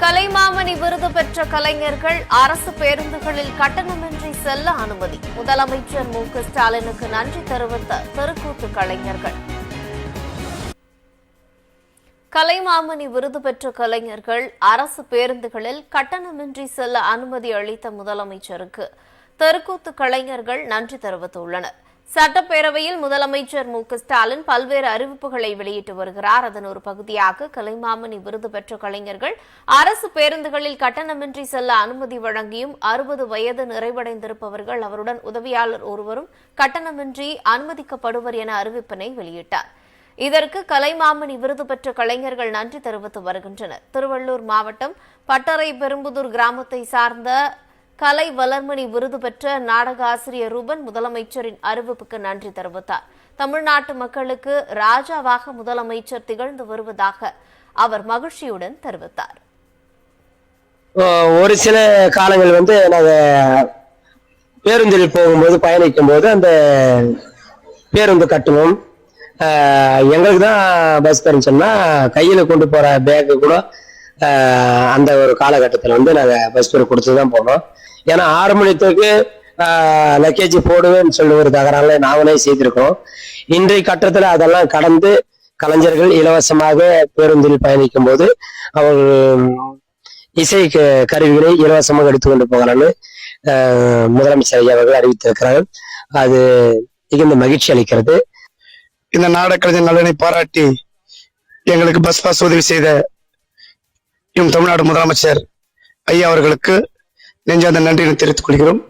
கலைமாமணி விருது பெற்ற கலைஞர்கள் அரசு பேருந்துகளில் கட்டணமின்றி செல்ல அனுமதி. முதலமைச்சர் மு.க.ஸ்டாலினுக்கு நன்றி தெரிவித்த தெருக்கூத்து கலைஞர்கள். கலைமாமணி விருது பெற்ற கலைஞர்கள் அரசு பேருந்துகளில் கட்டணமின்றி செல்ல அனுமதி அளித்த முதலமைச்சருக்கு தெருக்கூத்து கலைஞர்கள் நன்றி தெரிவித்துள்ளனர். சட்டப்பேரவையில் முதலமைச்சர் மு.க.ஸ்டாலின் பல்வேறு அறிவிப்புகளை வெளியிட்டு வருகிறார். அதன் ஒரு பகுதியாக கலைமாமணி விருது பெற்ற கலைஞர்கள் அரசு பேருந்துகளில் கட்டணமின்றி செல்ல அனுமதி வழங்கியும் 60 வயது நிறைவடைந்திருப்பவர்கள் அவருடன் உதவியாளர் ஒருவரும் கட்டணமின்றி அனுமதிக்கப்படுவர் என அறிவிப்பினை வெளியிட்டார். இதற்கு கலைமாமணி விருது பெற்ற கலைஞர்கள் நன்றி தெரிவித்து வருகின்றனர். திருவள்ளூர் மாவட்டம் பட்டறை பெரும்புதூர் கிராமத்தை சார்ந்த கலை வளர்மணி விருது பெற்ற நாடக ஆசிரியர் ரூபன் முதலமைச்சரின் அறிவிப்புக்கு நன்றி தெரிவித்தார். தமிழ்நாட்டு மக்களுக்கு ராஜாவாக முதலமைச்சர் திகழ்ந்து வருவதாக அவர் மகிழ்ச்சியுடன் தெரிவித்தார். ஒரு சில காலங்கள் நாங்க பேருந்தில் போகும்போது பயணிக்கும் போது அந்த பேருந்து கட்டணம் எங்களுக்கு தான் பஸ் சொன்னா கையில கொண்டு போற பேக்கு கூட அந்த ஒரு காலகட்டத்தில் நாங்க பஸ் பேர் கொடுத்துதான் போனோம். ஏன்னா 6 மணிக்கு லக்கேஜ் போடுவேன்னு சொல்லி ஒரு தகராறுல நாங்களே செய்திருக்கோம். இன்றைய கட்டத்துல அதெல்லாம் கடந்து கலைஞர்கள் இலவசமாக பேருந்தில் பயணிக்கும் போது அவர்கள் இசை கருவிகளை இலவசமாக எடுத்துக்கொண்டு போகலான்னு முதலமைச்சர் ஐயா அவர்கள் அறிவித்திருக்கிறார்கள். அது மிகுந்த மகிழ்ச்சி அளிக்கிறது. இந்த நாடக கலைஞர் நலனை பாராட்டி எங்களுக்கு பஸ் பாஸ் உதவி செய்த தமிழ்நாடு முதலமைச்சர் ஐயா அவர்களுக்கு நெஞ்சார்ந்த நன்றியை தெரிவித்துக் கொள்கிறோம்.